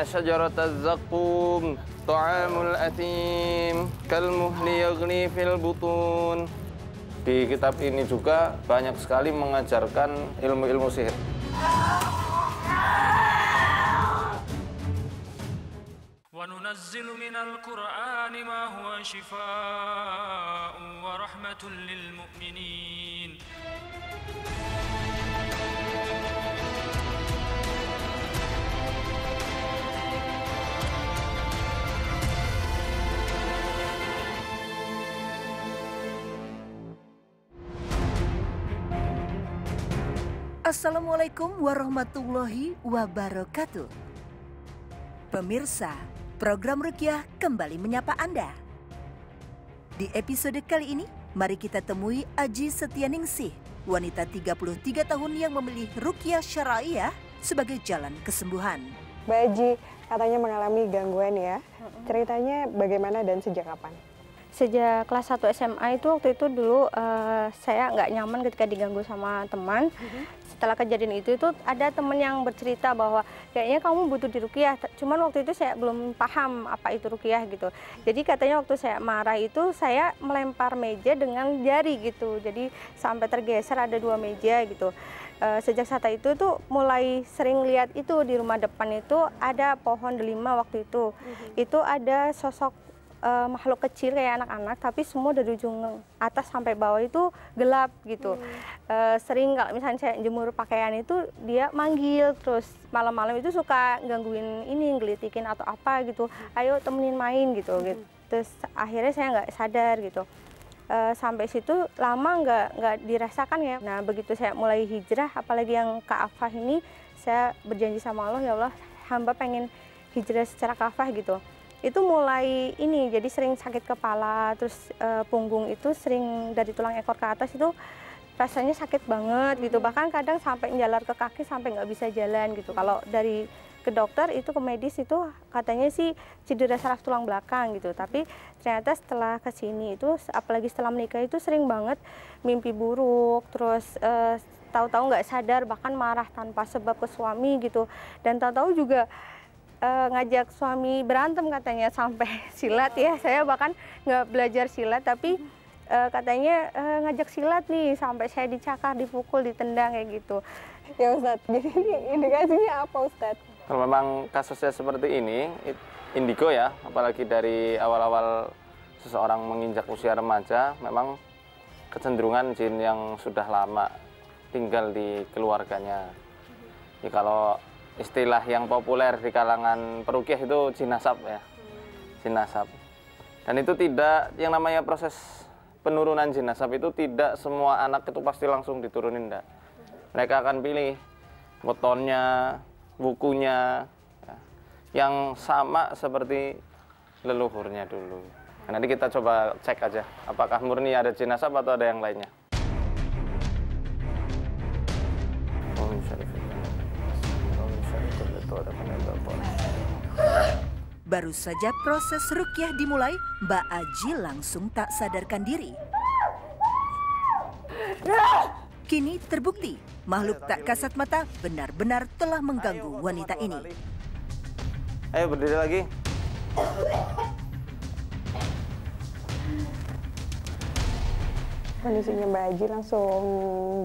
inna syajarataz zaqqum ta'amul athim kalmuhli yaghli fil butun. Di kitab ini juga banyak sekali mengajarkan ilmu-ilmu sihir. Wa nunazzilu minal Qur'ani ma huwa shifaa'un wa rahmatun lil mu'minin. Assalamualaikum warahmatullahi wabarakatuh. Pemirsa, program Ruqyah kembali menyapa Anda. Di episode kali ini, mari kita temui Aji Setianingsih, wanita 33 tahun yang memilih Ruqyah Syara'iyah sebagai jalan kesembuhan. Mbak Aji, katanya mengalami gangguan ya. Ceritanya bagaimana dan sejak kapan? Sejak kelas 1 SMA itu waktu itu dulu saya nggak nyaman ketika diganggu sama teman. Setelah kejadian itu ada teman yang bercerita bahwa kayaknya kamu butuh diruqyah. Cuman waktu itu saya belum paham apa itu ruqyah gitu. Jadi katanya waktu saya marah itu saya melempar meja dengan jari gitu. Jadi sampai tergeser ada 2 meja gitu. Sejak saat itu tuh mulai sering lihat itu di rumah depan itu ada pohon delima waktu itu. Itu ada sosok makhluk kecil kayak anak-anak, tapi semua dari ujung atas sampai bawah itu gelap gitu. Sering kalau misalnya saya jemur pakaian itu dia manggil, terus malam-malam itu suka gangguin ini, ngelitikin atau apa gitu, ayo temenin main gitu. Terus akhirnya saya nggak sadar gitu. Sampai situ lama nggak dirasakan ya. Nah begitu saya mulai hijrah, apalagi yang ka'afah ini, saya berjanji sama Allah, ya Allah hamba pengen hijrah secara ka'afah gitu. Itu mulai ini jadi sering sakit kepala, terus punggung itu sering dari tulang ekor ke atas itu rasanya sakit banget gitu, bahkan kadang sampai njalar ke kaki sampai nggak bisa jalan gitu. Kalau dari ke dokter itu ke medis itu katanya sih cedera saraf tulang belakang gitu, tapi ternyata setelah kesini itu apalagi setelah menikah itu sering banget mimpi buruk, terus tahu-tahu nggak sadar bahkan marah tanpa sebab ke suami gitu, dan tahu-tahu juga ngajak suami berantem katanya sampai silat ya. Saya bahkan nggak belajar silat tapi katanya ngajak silat nih sampai saya dicakar, dipukul, ditendang kayak gitu. Ya Ustadz, jadi ini indikasinya apa Ustadz? Kalau memang kasusnya seperti ini, indigo ya, apalagi dari awal-awal seseorang menginjak usia remaja, memang kecenderungan jin yang sudah lama tinggal di keluarganya. Ya, kalau istilah yang populer di kalangan peruqyah itu jin nasab ya, jin nasab. Dan itu tidak, yang namanya proses penurunan jin nasab itu tidak semua anak itu pasti langsung diturunin, enggak. Mereka akan pilih wetonnya, bukunya, ya, yang sama seperti leluhurnya dulu. Nah, nanti kita coba cek aja, apakah murni ada jin nasab atau ada yang lainnya. Baru saja proses ruqyah dimulai, Mbak Aji langsung tak sadarkan diri. Kini terbukti, makhluk tak kasat mata benar-benar telah mengganggu wanita ini. Ayo berdiri lagi. Kondisinya Mbak Aji langsung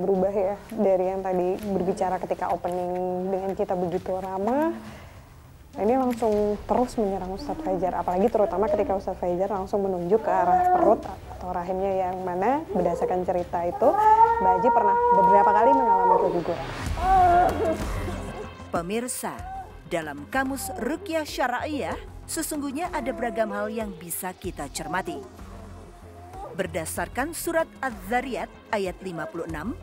berubah ya, dari yang tadi berbicara ketika opening dengan kita begitu ramah. Ini langsung terus menyerang Ustadz Fajar, apalagi terutama ketika Ustadz Fajar langsung menunjuk ke arah perut atau rahimnya, yang mana berdasarkan cerita itu Mbak Aji pernah beberapa kali mengalami keguguran. Pemirsa, dalam kamus Ruqyah Syara'iyah sesungguhnya ada beragam hal yang bisa kita cermati. Berdasarkan surat Az-Zariyat ayat 56,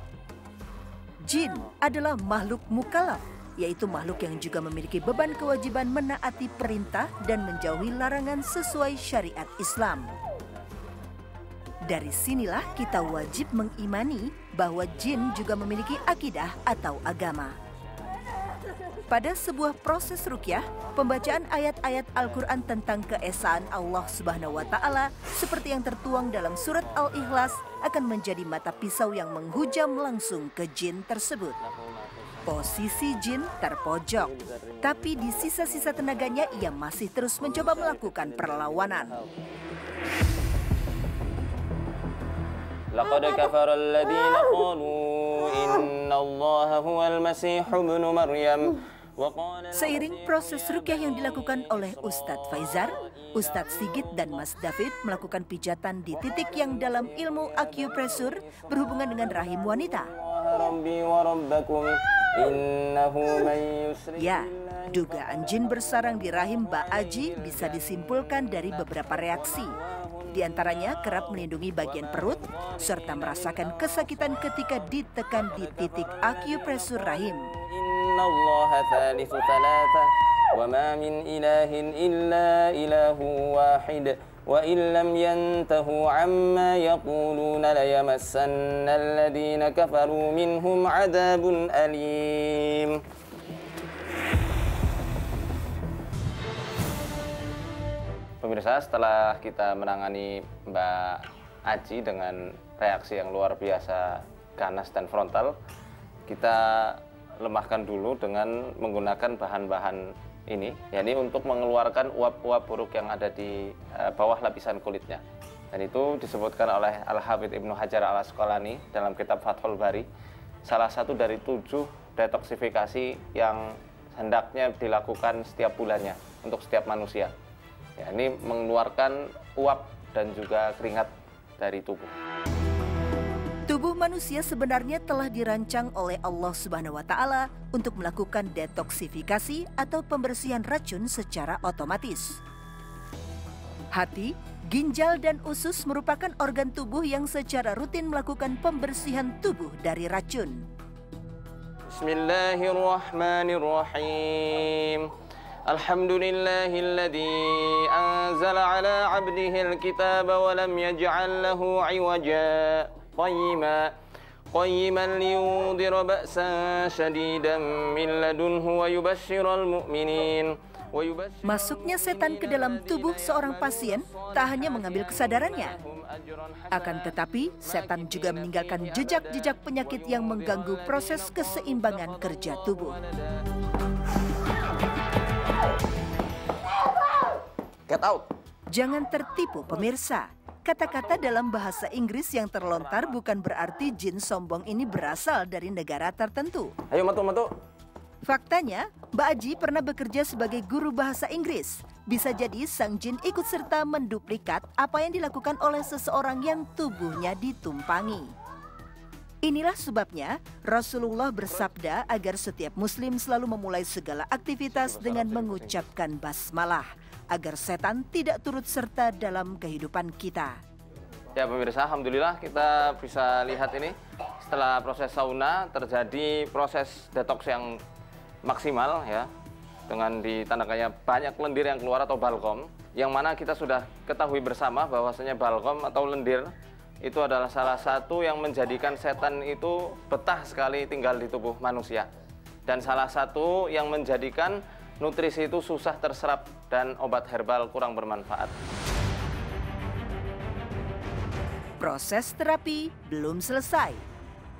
jin adalah makhluk mukallaf, yaitu makhluk yang juga memiliki beban kewajiban menaati perintah dan menjauhi larangan sesuai syariat Islam. Dari sinilah kita wajib mengimani bahwa jin juga memiliki akidah atau agama. Pada sebuah proses ruqyah, pembacaan ayat-ayat Al-Quran tentang keesaan Allah Subhanahu wa Ta'ala seperti yang tertuang dalam surat Al-Ikhlas akan menjadi mata pisau yang menghujam langsung ke jin tersebut. Posisi Jin terpojok, tapi di sisa-sisa tenaganya ia masih terus mencoba melakukan perlawanan. Laqad kafara alladziina qalu innallaha huwal masiih ibnu Maryam. Seiring proses rukyah yang dilakukan oleh Ustadz Faizar, Ustadz Sigit dan Mas David melakukan pijatan di titik yang dalam ilmu akupresur berhubungan dengan rahim wanita. Ya, dugaan jin bersarang di rahim Mbak Aji bisa disimpulkan dari beberapa reaksi. Di antaranya kerap melindungi bagian perut, serta merasakan kesakitan ketika ditekan di titik akupresur rahim. Innallaha thalithu thalatha wa ma min ilahin illa ilahu wahid wa in lam yantahu amma yaquluna la yamassanna alladhina kafaru minhum adabun alim. Pemirsa, setelah kita menangani Mbak Aji dengan reaksi yang luar biasa ganas dan frontal, kita lemahkan dulu dengan menggunakan bahan-bahan ini, yakni untuk mengeluarkan uap-uap buruk yang ada di bawah lapisan kulitnya. Dan itu disebutkan oleh Al-Hafidz Ibnu Hajar Al-Asqalani dalam kitab Fathul Bari, salah satu dari 7 detoksifikasi yang hendaknya dilakukan setiap bulannya untuk setiap manusia. Ya, ini mengeluarkan uap dan juga keringat dari tubuh. Tubuh manusia sebenarnya telah dirancang oleh Allah Subhanahu wa Ta'ala untuk melakukan detoksifikasi atau pembersihan racun secara otomatis. Hati, ginjal, dan usus merupakan organ tubuh yang secara rutin melakukan pembersihan tubuh dari racun. Bismillahirrahmanirrahim. Alhamdulillahilladzi anzala ala 'abdihil kitaba wa lam yaj'al lahu 'iwaja. قيما لينذر بأسا شديدا من لدنه ويبشر المؤمنين. Masuknya setan ke dalam tubuh seorang pasien tak hanya mengambil kesadarannya, akan tetapi setan juga meninggalkan jejak-jejak penyakit yang mengganggu proses keseimbangan kerja tubuh. Get out. Jangan tertipu pemirsa. Kata-kata dalam bahasa Inggris yang terlontar bukan berarti jin sombong ini berasal dari negara tertentu. Ayo matu. Faktanya, Mbak Aji pernah bekerja sebagai guru bahasa Inggris. Bisa jadi sang jin ikut serta menduplikat apa yang dilakukan oleh seseorang yang tubuhnya ditumpangi. Inilah sebabnya Rasulullah bersabda agar setiap muslim selalu memulai segala aktivitas dengan mengucapkan basmalah, agar setan tidak turut serta dalam kehidupan kita. Ya pemirsa, alhamdulillah kita bisa lihat ini setelah proses sauna terjadi proses detoks yang maksimal ya, dengan ditandanya banyak lendir yang keluar atau balgam, yang mana kita sudah ketahui bersama bahwasanya balgam atau lendir itu adalah salah satu yang menjadikan setan itu betah sekali tinggal di tubuh manusia, dan salah satu yang menjadikan nutrisi itu susah terserap dan obat herbal kurang bermanfaat. Proses terapi belum selesai.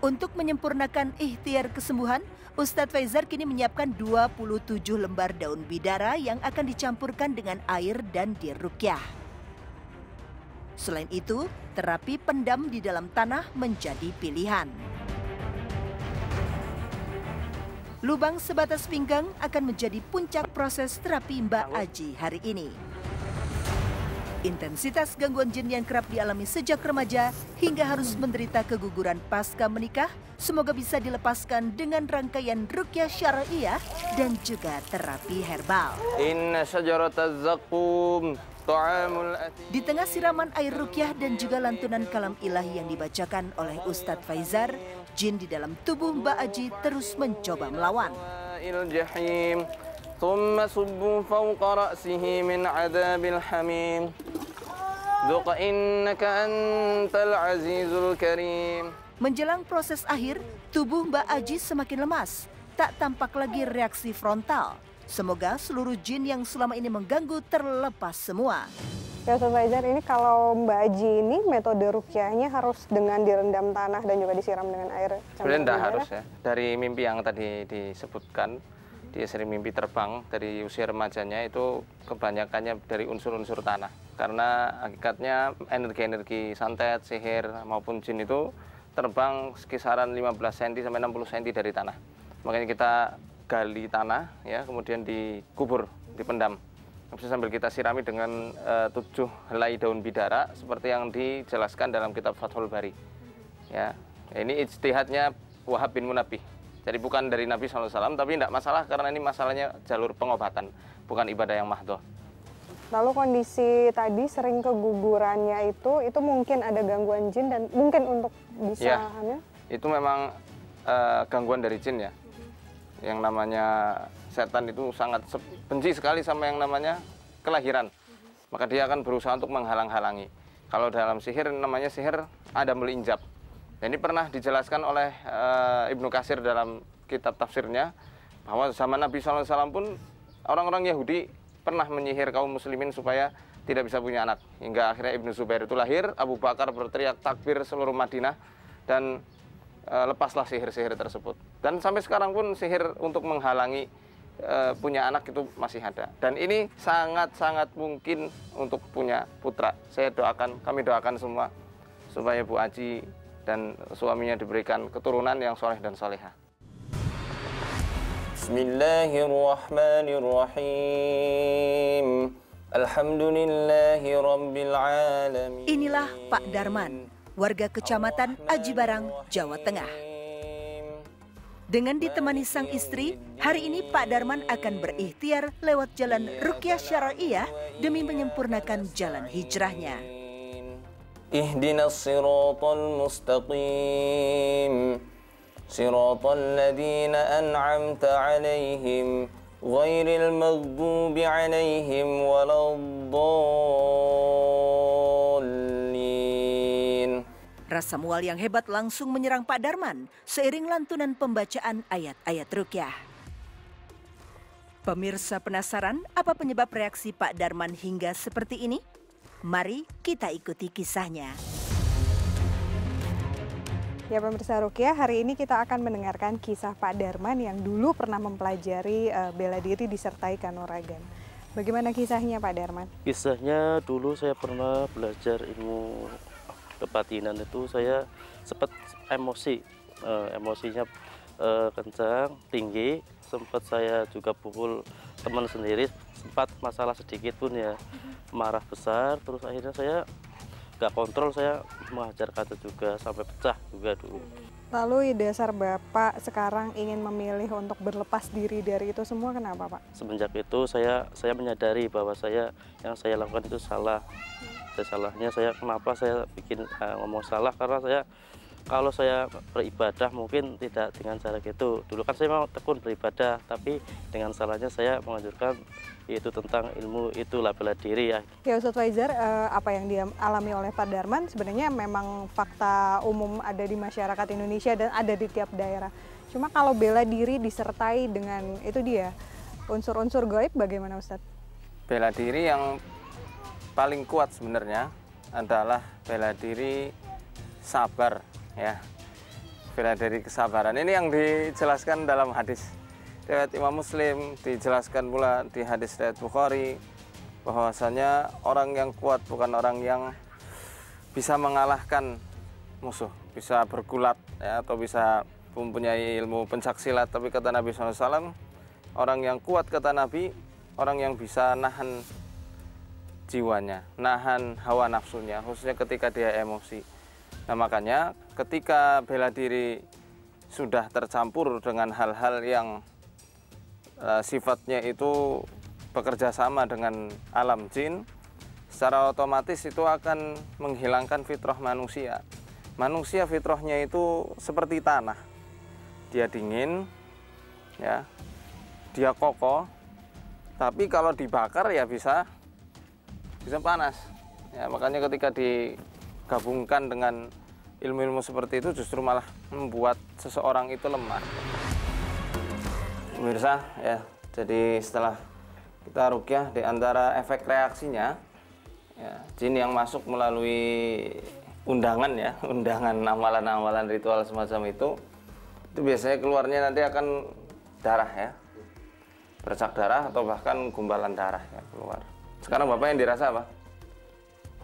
Untuk menyempurnakan ikhtiar kesembuhan, Ustadz Faizar kini menyiapkan 27 lembar daun bidara yang akan dicampurkan dengan air dan dirukyah. Selain itu, terapi pendam di dalam tanah menjadi pilihan. Lubang sebatas pinggang akan menjadi puncak proses terapi Mbak Aji hari ini. Intensitas gangguan jin yang kerap dialami sejak remaja hingga harus menderita keguguran pasca menikah semoga bisa dilepaskan dengan rangkaian rukyah syar'iyah dan juga terapi herbal. Inna syajarataz zaqqum ta'amul athim. Di tengah siraman air rukyah dan juga lantunan kalam ilahi yang dibacakan oleh Ustadz Faizar, jin di dalam tubuh Mbak Aji terus mencoba melawan. Jahim, thumma subbu fawqa ra'sihi min 'adzabil hamim. Dzuq innaka antal azizul karim. Menjelang proses akhir, tubuh Mbak Aji semakin lemas. Tak tampak lagi reaksi frontal. Semoga seluruh jin yang selama ini mengganggu terlepas semua. Ya Ustaz Faizar, ini kalau Mbak Aji ini metode ruqyahnya harus dengan direndam tanah dan juga disiram dengan air campuran Sebenarnya tidak darah? harus ya. Dari mimpi yang tadi disebutkan, dia sering mimpi terbang dari usia remajanya itu kebanyakannya dari unsur-unsur tanah. Karena hakikatnya energi-energi santet, sihir maupun jin itu terbang kisaran 15 cm sampai 60 cm dari tanah. Makanya kita gali tanah ya, kemudian dikubur, dipendam. Bisa sambil kita sirami dengan 7 helai daun bidara seperti yang dijelaskan dalam kitab Fathul Bari. Ya, ini ijtihadnya Wahab bin Munabbih. Jadi bukan dari Nabi SAW, tapi tidak masalah karena ini masalahnya jalur pengobatan, bukan ibadah yang mahdoh. Lalu kondisi tadi sering kegugurannya itu mungkin ada gangguan jin dan mungkin untuk bisa Ya, hamil? itu memang gangguan dari jin ya. Yang namanya setan itu sangat benci sekali sama yang namanya kelahiran. Maka dia akan berusaha untuk menghalang-halangi. Kalau dalam sihir namanya sihir ada melinjab. Dan ini pernah dijelaskan oleh Ibnu Katsir dalam kitab tafsirnya bahwa zaman Nabi SAW pun orang-orang Yahudi pernah menyihir kaum muslimin supaya tidak bisa punya anak. Hingga akhirnya Ibnu Zubair itu lahir, Abu Bakar berteriak takbir seluruh Madinah dan lepaslah sihir-sihir tersebut. Dan sampai sekarang pun sihir untuk menghalangi punya anak itu masih ada. Dan ini sangat-sangat mungkin untuk punya putra. Kami doakan semua supaya Bu Aji dan suaminya diberikan keturunan yang soleh dan soleha. Bismillahirrahmanirrahim. Alhamdulillahi rabbil alamin. Inilah Pak Darman, warga Kecamatan Aji Barang, Jawa Tengah. Dengan ditemani sang istri, hari ini Pak Darman akan berikhtiar lewat jalan ruqyah syar'iyah demi menyempurnakan jalan hijrahnya. Ihdinas siratal mustaqim, siratal ladzina an'amta 'alaihim, ghairil maghdubi 'alaihim waladdallin. Rasa mual yang hebat langsung menyerang Pak Darman seiring lantunan pembacaan ayat-ayat ruqyah. Pemirsa penasaran apa penyebab reaksi Pak Darman hingga seperti ini? Mari kita ikuti kisahnya. Ya pemirsa Ruqyah, hari ini kita akan mendengarkan kisah Pak Darman yang dulu pernah mempelajari bela diri disertai kanuragan. Bagaimana kisahnya Pak Darman? Kisahnya dulu saya pernah belajar ilmu kebatinan itu, saya sempat emosi, emosinya kencang, tinggi, sempat saya juga pukul teman sendiri, sempat masalah sedikit pun ya marah besar, terus akhirnya saya nggak kontrol, saya menghajar kaca juga sampai pecah juga dulu. Lalu dasar Bapak sekarang ingin memilih untuk berlepas diri dari itu semua, kenapa Pak? Semenjak itu saya menyadari bahwa yang saya lakukan itu salah. Salahnya saya, kenapa saya bikin ngomong salah, karena kalau saya beribadah mungkin tidak dengan cara gitu. Dulu kan saya mau tekun beribadah, tapi dengan salahnya saya menganjurkan itu tentang ilmu itulah bela diri ya. Ya Ustadz Faizar, apa yang dialami oleh Pak Darman sebenarnya memang fakta umum ada di masyarakat Indonesia dan ada di tiap daerah. Cuma kalau bela diri disertai dengan itu dia unsur-unsur gaib, bagaimana Ustadz? Bela diri yang paling kuat sebenarnya adalah bela diri sabar ya. Bela diri kesabaran ini yang dijelaskan dalam hadis riwayat Imam Muslim, dijelaskan pula di hadis riwayat Bukhari bahwasanya orang yang kuat bukan orang yang bisa mengalahkan musuh, bisa bergulat ya, atau bisa mempunyai ilmu pencaksilat, tapi kata Nabi SAW, orang yang kuat kata Nabi, orang yang bisa nahan jiwanya, nahan hawa nafsunya, khususnya ketika dia emosi. Nah makanya ketika bela diri sudah tercampur dengan hal-hal yang sifatnya itu bekerja sama dengan alam jin, secara otomatis itu akan menghilangkan fitrah manusia. Manusia fitrahnya itu seperti tanah, dia dingin, ya, dia kokoh, tapi kalau dibakar ya bisa panas ya. Makanya ketika digabungkan dengan ilmu-ilmu seperti itu justru malah membuat seseorang itu lemah. Pemirsa ya, Jadi setelah kita ruqyah, di antara efek reaksinya, ya, jin yang masuk melalui undangan ya, undangan amalan-amalan ritual semacam itu biasanya keluarnya nanti akan darah ya, bercak darah atau bahkan gumpalan darah ya keluar. Sekarang Bapak yang dirasa apa?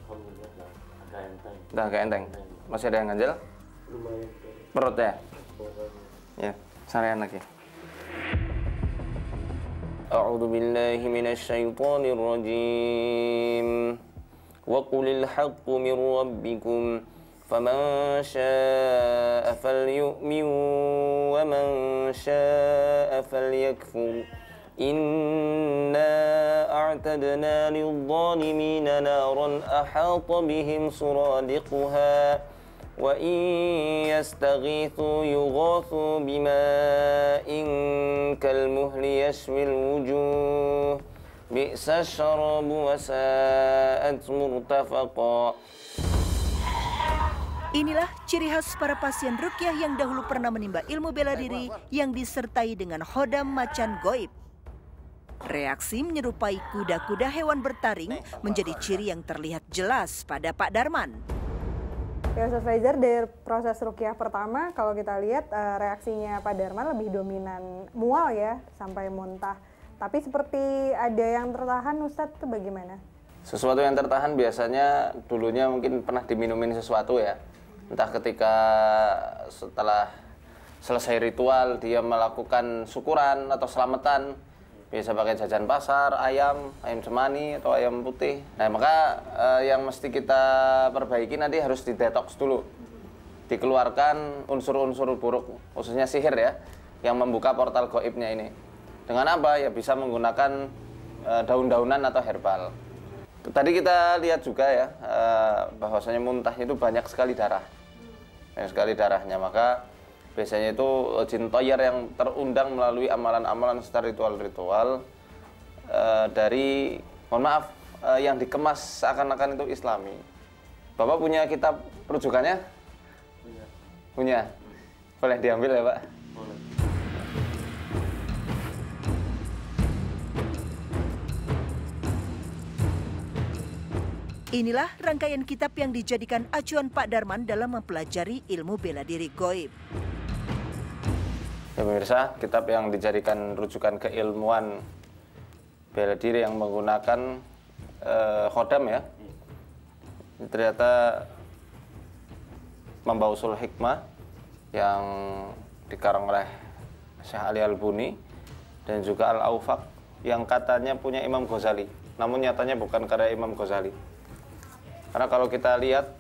Alhamdulillah agak enteng. Udah agak enteng. Masih ada yang ganjel? Lumayan. Perut ya? Ya, sarian lagi. A'udzu billahi minasyaitonir rajim. Wa qulil haqqu min rabbikum faman syaa'a falyu'min wa man syaa'a falyakfur. Inna a'tadna lidh-dhalimina naran ahata bihim suradiquha wa in yastaghithu yughathu bima'in kalmuhli yashwil wujuh bi'sa syarabu wa sa'at murtafaqa. Inilah ciri khas para pasien ruqyah yang dahulu pernah menimba ilmu bela diri yang disertai dengan khodam macan goib. Reaksi menyerupai kuda-kuda hewan bertaring menjadi ciri yang terlihat jelas pada Pak Darman. Ya Ustaz Faizar, dari proses ruqyah pertama kalau kita lihat reaksinya Pak Darman lebih dominan mual ya sampai muntah. Tapi seperti ada yang tertahan, Ustadz, itu bagaimana? Sesuatu yang tertahan biasanya dulunya mungkin pernah diminumin sesuatu ya. Entah ketika setelah selesai ritual dia melakukan syukuran atau selamatan. Biasa pakai jajan pasar, ayam cemani atau ayam putih. Nah maka yang mesti kita perbaiki nanti harus didetoks dulu. Dikeluarkan unsur-unsur buruk, khususnya sihir ya, yang membuka portal gaibnya ini. Dengan apa? Ya bisa menggunakan daun-daunan atau herbal. Tadi kita lihat juga ya, bahwasanya muntah itu banyak sekali darah. Banyak sekali darahnya, maka biasanya itu jin toyer yang terundang melalui amalan-amalan serta ritual-ritual dari, mohon maaf, yang dikemas seakan-akan itu Islami. Bapak punya kitab rujukannya? Punya. Boleh diambil ya Pak? Boleh. Inilah rangkaian kitab yang dijadikan acuan Pak Darman dalam mempelajari ilmu bela diri goib. Ya pemirsa, kitab yang dijadikan rujukan keilmuan bela diri yang menggunakan khodam ya, ternyata Mambausul Hikmah yang dikarang oleh Syekh Ali Al-Buni dan juga Al-Aufaq yang katanya punya Imam Ghazali, namun nyatanya bukan karya Imam Ghazali. Karena kalau kita lihat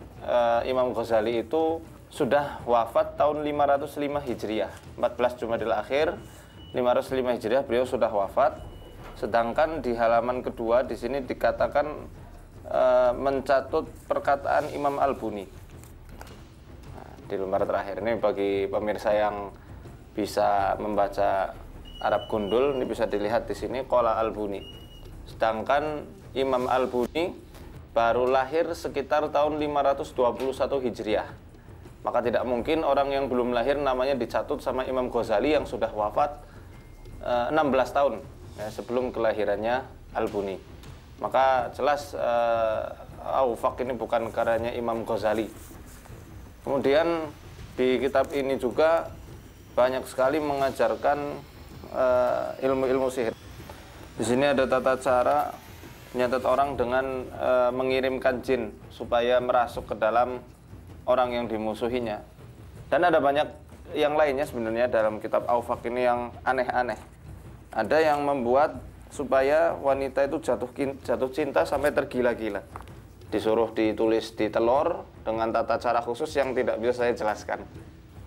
Imam Ghazali itu sudah wafat tahun 505 Hijriah, 14 Jumadil Akhir 505 Hijriah beliau sudah wafat. Sedangkan di halaman kedua di sini dikatakan mencatut perkataan Imam Al-Buni. Nah, di lembar terakhir ini bagi pemirsa yang bisa membaca Arab gundul ini bisa dilihat di sini qala Al-Buni. Sedangkan Imam Al-Buni baru lahir sekitar tahun 521 Hijriah. Maka tidak mungkin orang yang belum lahir namanya dicatut sama Imam Ghazali yang sudah wafat 16 tahun ya, sebelum kelahirannya Al-Buni. Maka jelas Aufaq ini bukan karyanya Imam Ghazali. Kemudian di kitab ini juga banyak sekali mengajarkan ilmu-ilmu sihir. Di sini ada tata cara menyatat orang dengan mengirimkan jin supaya merasuk ke dalam orang yang dimusuhinya. Dan ada banyak yang lainnya sebenarnya dalam kitab Aufaq ini yang aneh-aneh. Ada yang membuat supaya wanita itu jatuh cinta sampai tergila-gila. Disuruh ditulis di telur dengan tata cara khusus yang tidak bisa saya jelaskan.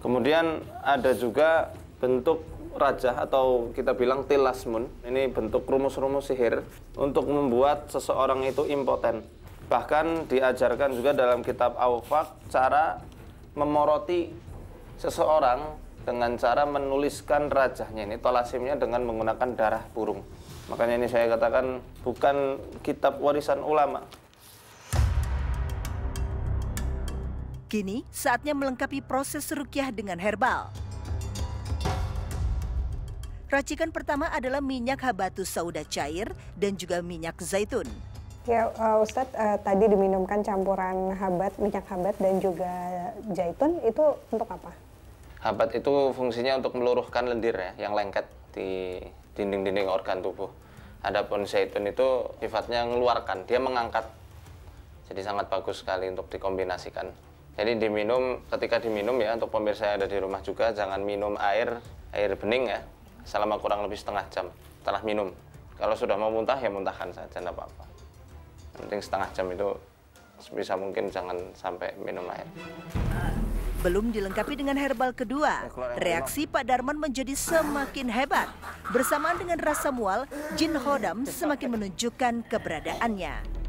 Kemudian ada juga bentuk rajah atau kita bilang tilasmun. Ini bentuk rumus-rumus sihir untuk membuat seseorang itu impoten. Bahkan diajarkan juga dalam kitab Aufaq cara memoroti seseorang dengan cara menuliskan rajahnya ini, tolasimnya dengan menggunakan darah burung. Makanya ini saya katakan bukan kitab warisan ulama. Kini saatnya melengkapi proses ruqyah dengan herbal. Racikan pertama adalah minyak habatus sauda cair dan juga minyak zaitun. Ya, Ustadz, tadi diminumkan campuran minyak habat dan juga zaitun, itu untuk apa? Habat itu fungsinya untuk meluruhkan lendir ya, yang lengket di dinding-dinding organ tubuh. Adapun zaitun itu sifatnya mengeluarkan, dia mengangkat. Jadi sangat bagus sekali untuk dikombinasikan. Jadi ketika diminum ya, untuk pemirsa yang ada di rumah juga, jangan minum air bening ya, selama kurang lebih setengah jam setelah minum. Kalau sudah mau muntah ya muntahkan saja, tidak apa-apa. Penting setengah jam itu sebisa mungkin jangan sampai minum air. Belum dilengkapi dengan herbal kedua, reaksi Pak Darman menjadi semakin hebat. Bersamaan dengan rasa mual, jin Khodam semakin menunjukkan keberadaannya.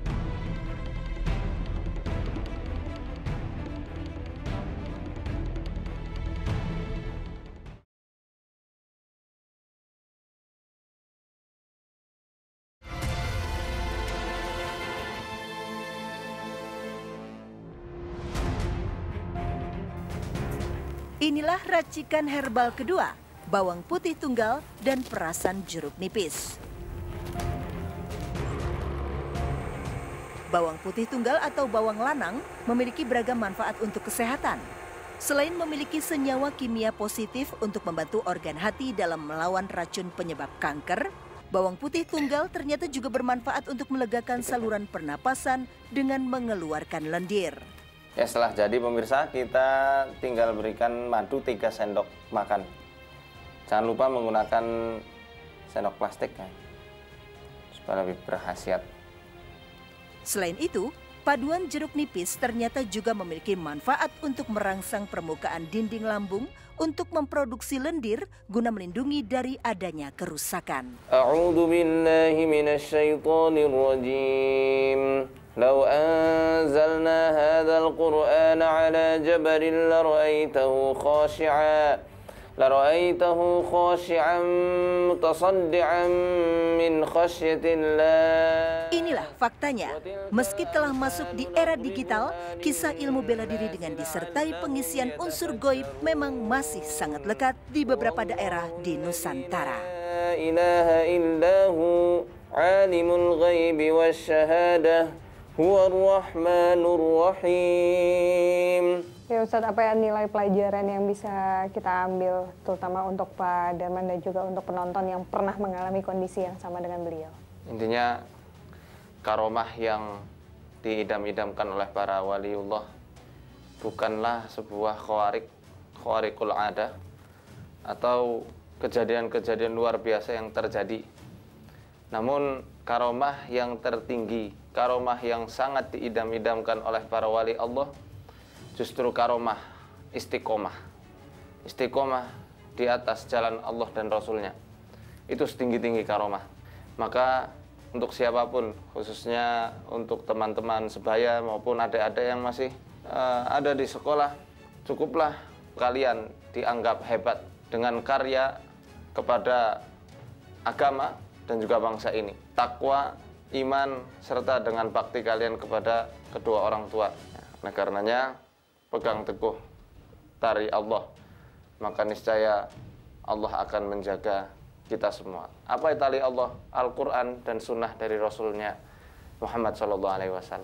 Inilah racikan herbal kedua, bawang putih tunggal dan perasan jeruk nipis. Bawang putih tunggal atau bawang lanang memiliki beragam manfaat untuk kesehatan. Selain memiliki senyawa kimia positif untuk membantu organ hati dalam melawan racun penyebab kanker, bawang putih tunggal ternyata juga bermanfaat untuk melegakan saluran pernapasan dengan mengeluarkan lendir. Ya, setelah jadi pemirsa, kita tinggal berikan madu 3 sendok makan. Jangan lupa menggunakan sendok plastik ya, supaya lebih berkhasiat. Selain itu, paduan jeruk nipis ternyata juga memiliki manfaat untuk merangsang permukaan dinding lambung untuk memproduksi lendir guna melindungi dari adanya kerusakan. A'udzu billahi minasyaitonir rajim. لو أنزلنا هذا القرآن على جبل لرأيته خاشعا متصدعا من خشية الله. Inilah faktanya, meski telah masuk di era digital, kisah ilmu bela diri dengan disertai pengisian unsur goib memang masih sangat lekat di beberapa daerah di Nusantara. La ilaha illahu alimul ghaibi wasyahadah huwar rahmanur rahim. Ya Ustadz, apa ya nilai pelajaran yang bisa kita ambil terutama untuk Pak Darman dan juga untuk penonton yang pernah mengalami kondisi yang sama dengan beliau? Intinya karomah yang diidam-idamkan oleh para waliullah bukanlah sebuah khawarikul adah atau kejadian-kejadian luar biasa yang terjadi. Namun karomah yang tertinggi, karomah yang sangat diidam-idamkan oleh para wali Allah justru karomah istiqomah. Istiqomah di atas jalan Allah dan Rasulnya. Itu setinggi-tinggi karomah. Maka untuk siapapun, khususnya untuk teman-teman sebaya maupun adik-adik yang masih ada di sekolah, cukuplah kalian dianggap hebat dengan karya kepada agama dan juga bangsa ini. Takwa, iman, serta dengan bakti kalian kepada kedua orang tua. Nah, karenanya pegang teguh tari Allah, maka niscaya Allah akan menjaga kita semua. Apa tali Allah? Al-Quran dan sunnah dari Rasulnya Muhammad SAW.